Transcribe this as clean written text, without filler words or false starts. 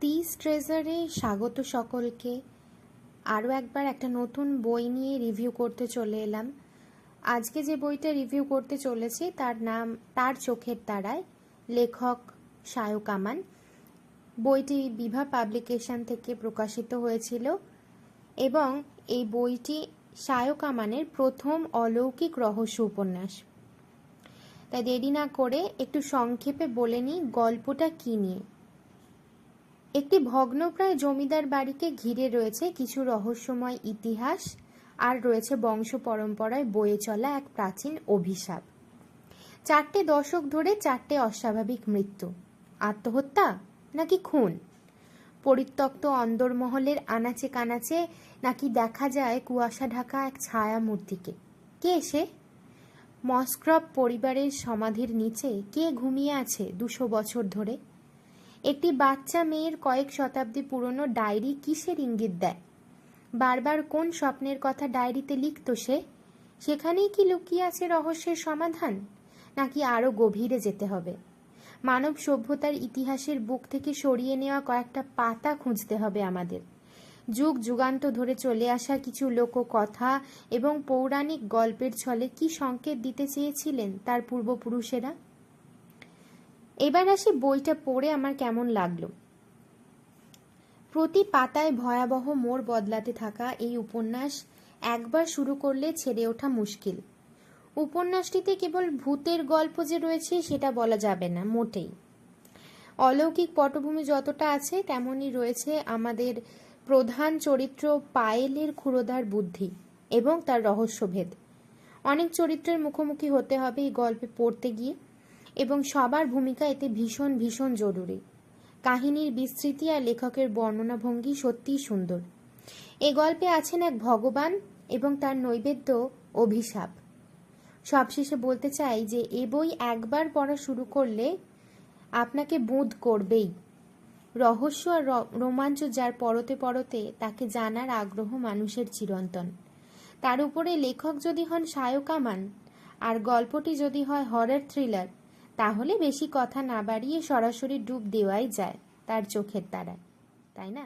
তিস ট্রেজারে স্বাগত সকলকে। আরও একবার একটা নতুন বই নিয়ে রিভিউ করতে চলে এলাম। আজকে যে বইটা রিভিউ করতে চলেছি তার নাম তার চোখের তারায়, লেখক শায়ক আমান। বইটি বিভা পাবলিকেশন থেকে প্রকাশিত হয়েছিল এবং এই বইটি শায়ক আমানের প্রথম অলৌকিক রহস্য উপন্যাস। তাই দেরি না করে একটু সংক্ষেপে বলে নিই গল্পটা কী নিয়ে। একটি ভগ্নপ্রায় জমিদার বাড়িকে ঘিরে রয়েছে কিছু রহস্যময় ইতিহাস, আর রয়েছে বংশ পরম্পরায় বয়ে চলা এক প্রাচীন অভিশাপ। 4টে দশক ধরে 4টে অস্বাভাবিক মৃত্যু, আত্মহত্যা নাকি খুন, পরিত্যক্ত অন্দরমহলের আনাচে কানাচে নাকি দেখা যায় কুয়াশা ঢাকা এক ছায়া মূর্তিকে। কে সে? মস্ক্রব পরিবারের সমাধির নিচে কে ঘুমিয়ে আছে 200 বছর ধরে? একটি বাচ্চা মেয়ের কয়েক শতাব্দী পুরনো ডায়েরি কিসের ইঙ্গিত দেয়? বারবার কোন স্বপ্নের কথা ডায়েরিতে লিখত সে? সেখানেই কি লুকিয়ে আছে রহস্যের সমাধান, নাকি আরও গভীরে যেতে হবে? মানব সভ্যতার ইতিহাসের বুক থেকে সরিয়ে নেওয়া কয়েকটা পাতা খুঁজতে হবে আমাদের। যুগ যুগান্ত ধরে চলে আসা কিছু লোককথা এবং পৌরাণিক গল্পের ছলে কি সংকেত দিতে চেয়েছিলেন তার পূর্বপুরুষেরা? এবার আসি বইটা পড়ে আমার কেমন লাগলো। প্রতি পাতায় ভয়াবহ মোড় বদলাতে থাকা এই উপন্যাস একবার শুরু করলে ছেড়ে ওঠা মুশকিল। উপন্যাসটিতে কেবল ভূতের গল্প যে রয়েছে সেটা বলা যাবে না মোটেই। অলৌকিক পটভূমি যতটা আছে তেমনই রয়েছে আমাদের প্রধান চরিত্র পায়েলের ক্ষুরোদার বুদ্ধি এবং তার রহস্যভেদ। অনেক চরিত্রের মুখোমুখি হতে হবে এই গল্পে পড়তে গিয়ে, এবং সবার ভূমিকা এতে ভীষণ ভীষণ জরুরি। কাহিনীর বিস্তৃতি আর লেখকের বর্ণনা ভঙ্গি সত্যিই সুন্দর। এই গল্পে আছেন এক ভগবান এবং তার নৈবেদ্য অভিশাপ। সবশেষে বলতে চাই যে এ বই একবার পড়া শুরু করলে আপনাকে বোধ করবেই। রহস্য আর রোমাঞ্চ যার পরতে পরতে তাকে জানার আগ্রহ মানুষের চিরন্তন। তার উপরে লেখক যদি হন শায়ক আমান আর গল্পটি যদি হয় হরর থ্রিলার, তাহলে বেশি কথা না বাড়িয়ে সরাসরি ডুব দেওয়াই যায় তার চোখের তারায়, তাই না?